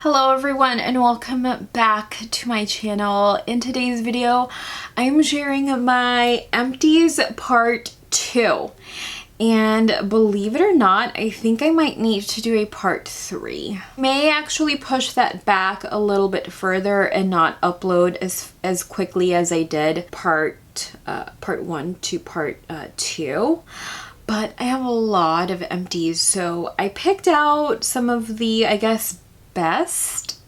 Hello everyone and welcome back to my channel. In today's video, I'm sharing my Empties part 2. And believe it or not, I think I might need to do a part 3. May actually push that back a little bit further and not upload as quickly as I did part 1 to part 2. But I have a lot of empties, so I picked out some of the, I guess, best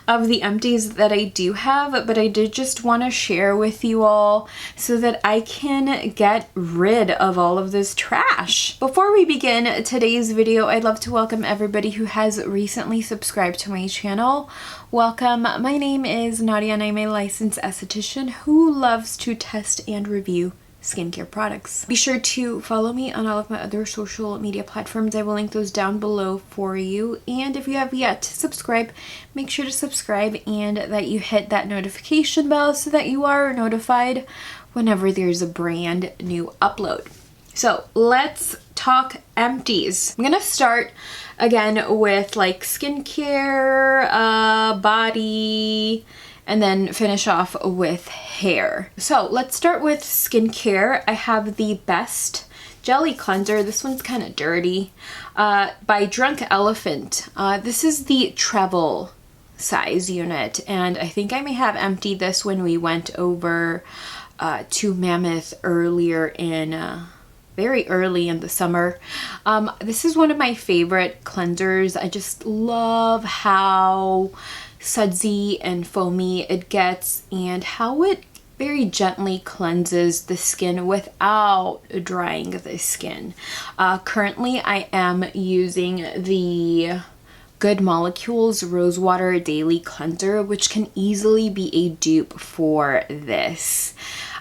of the empties that I do have, but I did just want to share with you all so that I can get rid of all of this trash. Before we begin today's video, I'd love to welcome everybody who has recently subscribed to my channel. Welcome. My name is Nadia and I'm a licensed esthetician who loves to test and review skincare products. Be sure to follow me on all of my other social media platforms. I will link those down below for you. And if you have yet to subscribe, make sure to subscribe and that you hit that notification bell so that you are notified whenever there's a brand new upload. So let's talk empties. I'm gonna start again with like skincare, body, and then finish off with hair. So let's start with skincare. I have the Best Jelly Cleanser. This one's kind of dirty, by Drunk Elephant. This is the travel size unit, and I think I may have emptied this when we went over to Mammoth earlier in very early in the summer. This is one of my favorite cleansers. I just love how sudsy and foamy it gets and how it very gently cleanses the skin without drying the skin. Currently I am using the Good Molecules Rosewater Daily Cleanser, which can easily be a dupe for this.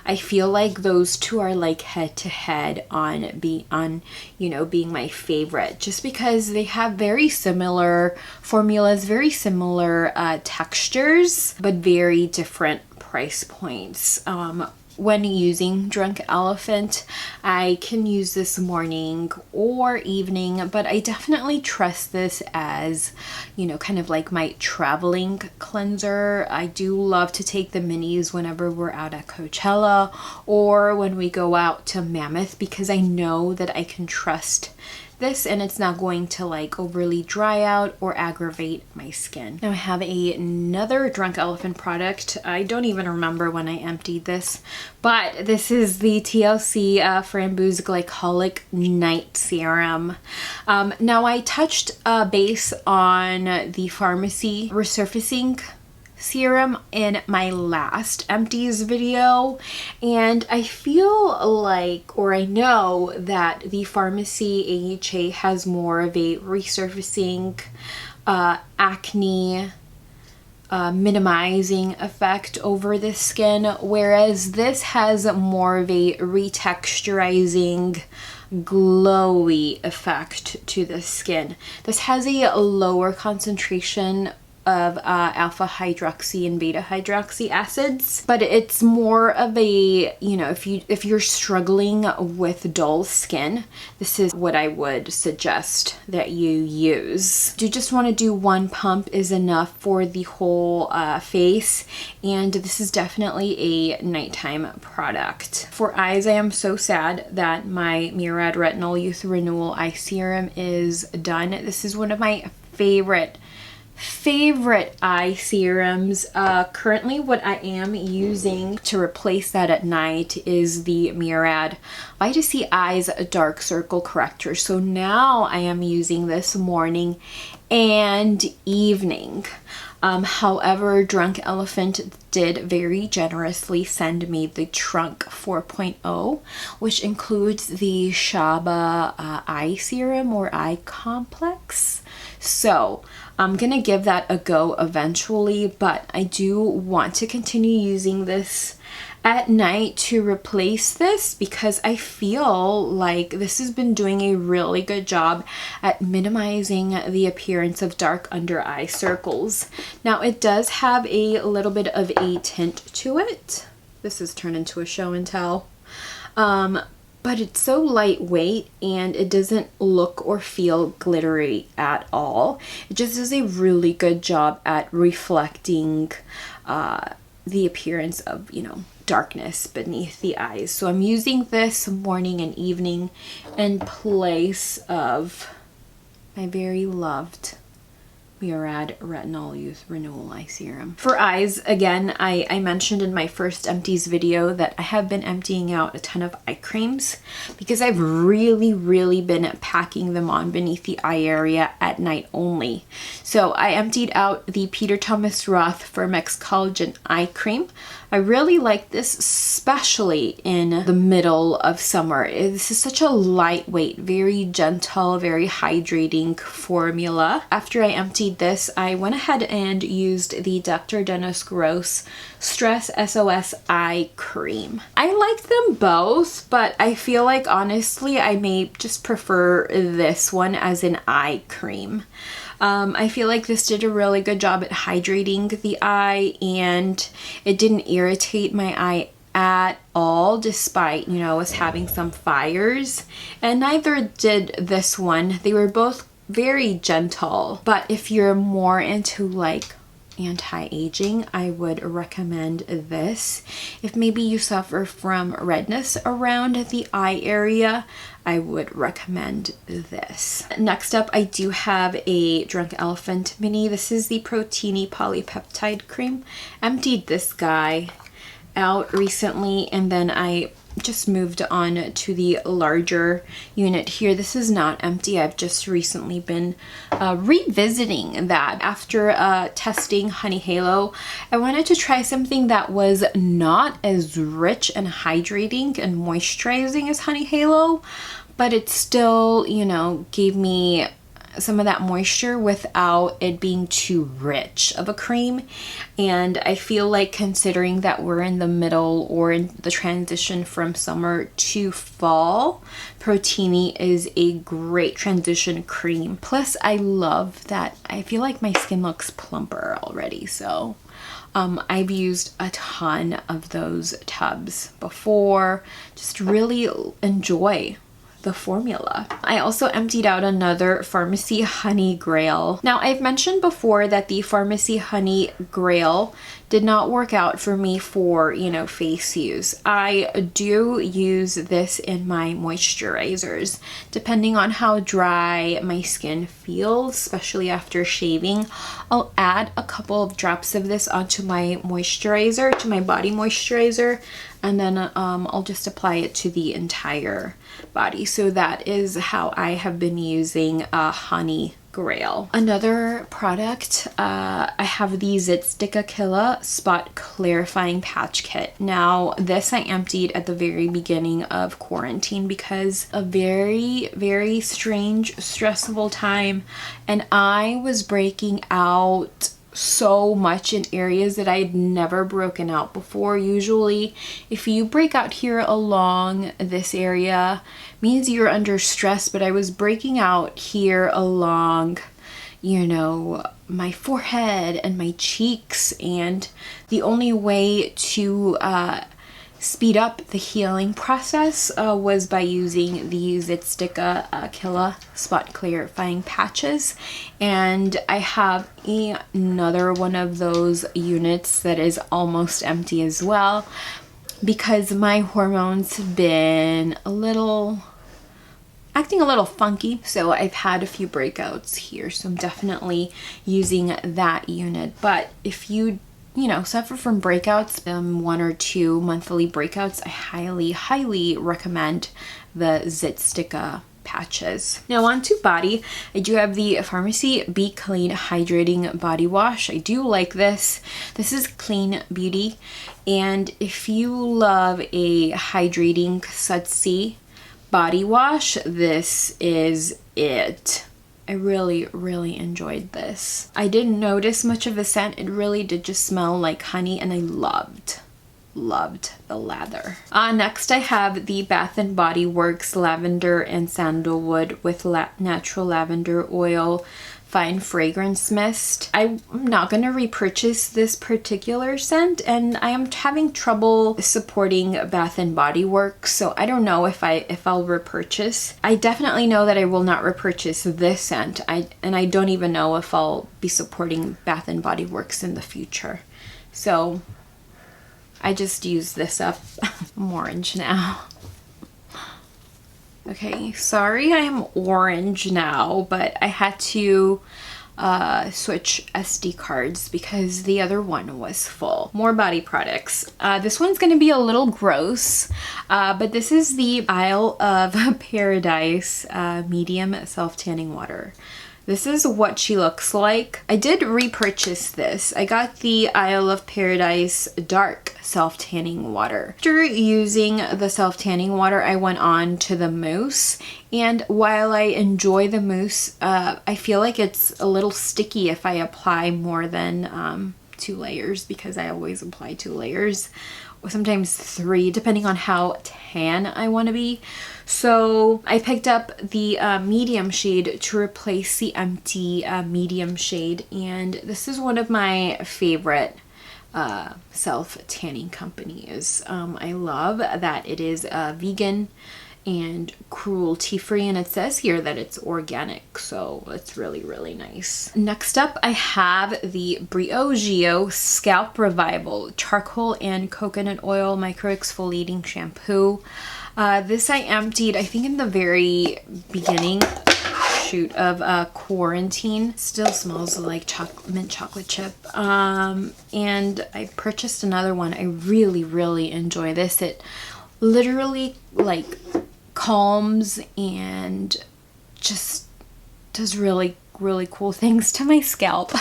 I feel like those two are like head to head on being my favorite, just because they have very similar formulas, very similar textures, but very different price points. When using Drunk Elephant, I can use this morning or evening, but I definitely trust this as, kind of like my traveling cleanser. I do love to take the minis whenever we're out at Coachella or when we go out to Mammoth, because I know that I can trust this and it's not going to like overly dry out or aggravate my skin. Now I have another Drunk Elephant product. I don't even remember when I emptied this, but this is the TLC Framboos Glycolic Night Serum. Now I touched base on the Pharmacy Resurfacing Serum in my last empties video, and I feel like, or I know that the Pharmacy AHA has more of a resurfacing, acne minimizing effect over the skin, whereas this has more of a retexturizing, glowy effect to the skin. This has a lower concentration of alpha hydroxy and beta hydroxy acids, but it's more of a, if you're struggling with dull skin, this is what I would suggest that you use. You just want to do one pump is enough for the whole face, and this is definitely a nighttime product. For eyes, I am so sad that my Murad Retinol Youth Renewal Eye Serum is done. This is one of my favorite eye serums. Currently what I am using to replace that at night is the Murad Vita Eyes Dark Circle Corrector. So now I am using this morning and evening. However, Drunk Elephant did very generously send me the Trunk 4.0, which includes the Shaba eye serum or eye complex. So I'm gonna give that a go eventually, but I do want to continue using this at night to replace this because I feel like this has been doing a really good job at minimizing the appearance of dark under eye circles. Now it does have a little bit of a tint to it. This has turned into a show and tell. but it's so lightweight and it doesn't look or feel glittery at all. It just does a really good job at reflecting the appearance of, you know, darkness beneath the eyes. So I'm using this morning and evening in place of my very loved Murad Retinol Youth Renewal Eye Serum. For eyes, again, I mentioned in my first empties video that I have been emptying out a ton of eye creams because I've really been packing them on beneath the eye area at night only. So I emptied out the Peter Thomas Roth Firmex Collagen Eye Cream. I really like this, especially in the middle of summer. This is such a lightweight, very gentle, very hydrating formula. After I emptied this, I went ahead and used the Dr. Dennis Gross Stress SOS Eye Cream. I like them both, but I feel like honestly I may just prefer this one as an eye cream. I feel like this did a really good job at hydrating the eye, and it didn't irritate my eye at all, despite, you know, us having some fires, and neither did this one. They were both very gentle, but if you're more into like anti-aging, I would recommend this. If maybe you suffer from redness around the eye area, I would recommend this. Next up, I do have a Drunk Elephant mini. This is the Proteini Polypeptide Cream. Emptied this guy out recently, and then I just moved on to the larger unit here. This is not empty. I've just recently been revisiting that after testing Honey Halo. I wanted to try something that was not as rich and hydrating and moisturizing as Honey Halo, but it still, you know, gave me some of that moisture without it being too rich of a cream. And I feel like, considering that we're in the middle or in the transition from summer to fall, Proteini is a great transition cream. Plus I love that I feel like my skin looks plumper already, so I've used a ton of those tubs before. Just really enjoy the formula. I also emptied out another Pharmacy Honey Grail. Now, I've mentioned before that the Pharmacy Honey Grail did not work out for me for, you know, face use. I do use this in my moisturizers. Depending on how dry my skin feels, especially after shaving, I'll add a couple of drops of this onto my moisturizer, to my body moisturizer, and then I'll just apply it to the entire body. So that is how I have been using Honey Grail. Another product, I have the Zitstika Killa Spot Clarifying Patch Kit. Now, this I emptied at the very beginning of quarantine because a very strange, stressful time, and I was breaking out so much in areas that I had never broken out before. Usually, if you break out here along this area, means you're under stress, but I was breaking out here along, you know, my forehead and my cheeks, and the only way to speed up the healing process was by using the Zitstika Killa Spot Clarifying Patches. And I have another one of those units that is almost empty as well, because my hormones have been acting a little funky, so I've had a few breakouts here, so I'm definitely using that unit. But if you know, suffer from breakouts, 1 or 2 monthly breakouts, I highly recommend the Zitstika patches. Now on to body. I do have the Pharmacy Be Clean Hydrating Body Wash. I do like this. This is Clean Beauty, and if you love a hydrating sudsy body wash, this is it. I really enjoyed this. I didn't notice much of a scent. It really did just smell like honey, and I loved the lather. Next I have the Bath & Body Works Lavender and Sandalwood with natural lavender oil Fine Fragrance Mist. I'm not going to repurchase this particular scent, and I am having trouble supporting Bath and Body Works, so I don't know if I'll repurchase. I definitely know that I will not repurchase this scent, and I don't even know if I'll be supporting Bath and Body Works in the future. So I just used this up. I'm orange now. Okay, sorry I'm orange now, but I had to switch SD cards because the other one was full. More body products. This one's going to be a little gross, but this is the Isle of Paradise Medium Self-Tanning Water. This is what she looks like. I did repurchase this. I got the Isle of Paradise Dark Self-Tanning Water. After using the self-tanning water, I went on to the mousse. And while I enjoy the mousse, I feel like it's a little sticky if I apply more than 2 layers, because I always apply 2 layers. Sometimes 3, depending on how tan I want to be. So I picked up the medium shade to replace the empty medium shade, and this is one of my favorite self-tanning companies. I love that it is vegan and cruelty-free, and it says here that it's organic, so it's really, really nice. Next up, I have the Briogeo Scalp Revival Charcoal and Coconut Oil Micro Exfoliating Shampoo. This I emptied, I think, in the very beginning of quarantine. Still smells like mint chocolate chip. And I purchased another one. I really, really enjoy this. It literally like calms and just does really, really cool things to my scalp.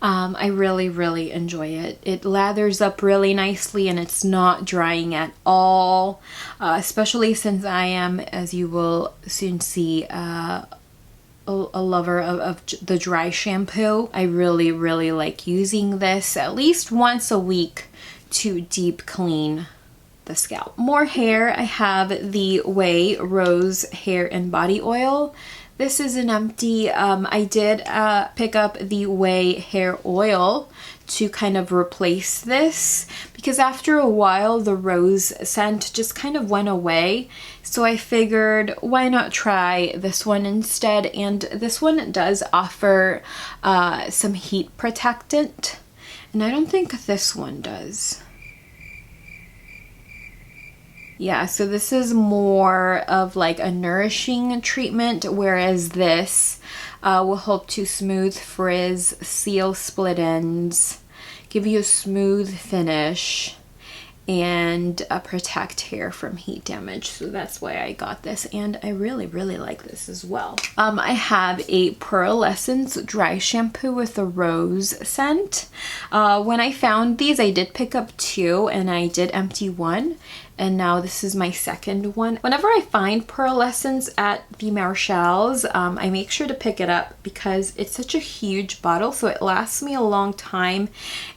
I really, really enjoy it. It lathers up really nicely and it's not drying at all, especially since I am, as you will soon see, a lover of the dry shampoo. I really, really like using this at least once a week to deep clean the scalp. More hair, I have the Way Rose Hair and Body Oil. This is an empty. I did pick up the Way Hair Oil to kind of replace this, because after a while the rose scent just kind of went away. So I figured, why not try this one instead? And this one does offer some heat protectant, and I don't think this one does. Yeah, so this is more of like a nourishing treatment, whereas this will help to smooth frizz, seal split ends, give you a smooth finish, and protect hair from heat damage. So that's why I got this, and I really, really like this as well. I have a Pearlescence dry shampoo with a rose scent. When I found these, I did pick up 2 and I did empty 1. And now this is my second one. Whenever I find Pearlescence at the Marshalls, I make sure to pick it up because it's such a huge bottle, so it lasts me a long time,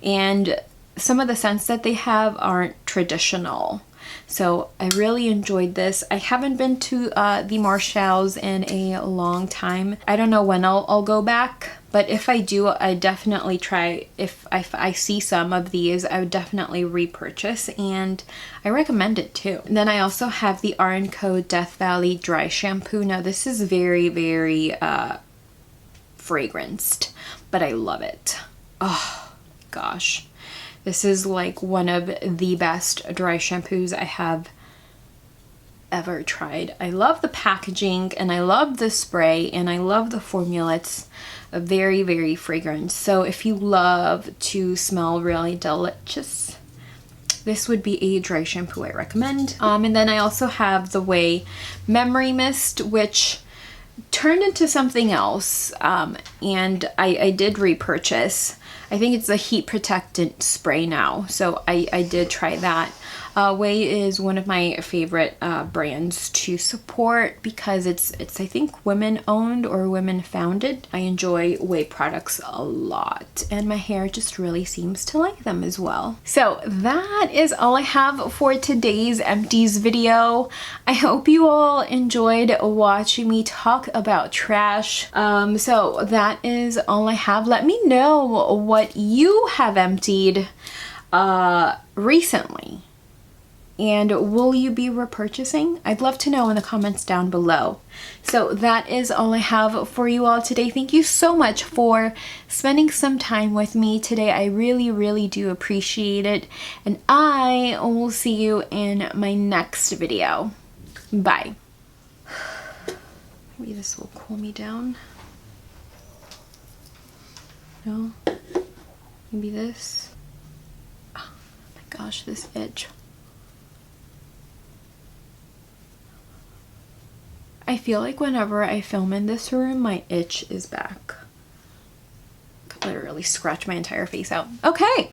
and some of the scents that they have aren't traditional. So I really enjoyed this. I haven't been to the Marshalls in a long time. I don't know when I'll go back, but if I do, I definitely try. If I see some of these, I would definitely repurchase, and I recommend it too. And then I also have the R&Co Death Valley Dry Shampoo. Now this is very, very fragranced, but I love it. Oh gosh. This is like one of the best dry shampoos I have ever tried. I love the packaging, and I love the spray, and I love the formula. It's very, very fragrant. So if you love to smell really delicious, this would be a dry shampoo I recommend. And then I also have the Way Memory Mist, which turned into something else, and I did repurchase. I think it's a heat protectant spray now. So I did try that. Way is one of my favorite brands to support because it's I think women owned or women founded. I enjoy Way products a lot and my hair just really seems to like them as well. So that is all I have for today's Empties video. I hope you all enjoyed watching me talk about trash. So that is all I have. Let me know what you have emptied recently. And will you be repurchasing? I'd love to know in the comments down below. So that is all I have for you all today. Thank you so much for spending some time with me today. I really, really do appreciate it. And I will see you in my next video. Bye. Maybe this will cool me down. No? Maybe this? Oh my gosh, this itch. I feel like whenever I film in this room, my itch is back. I could literally scratch my entire face out. Okay.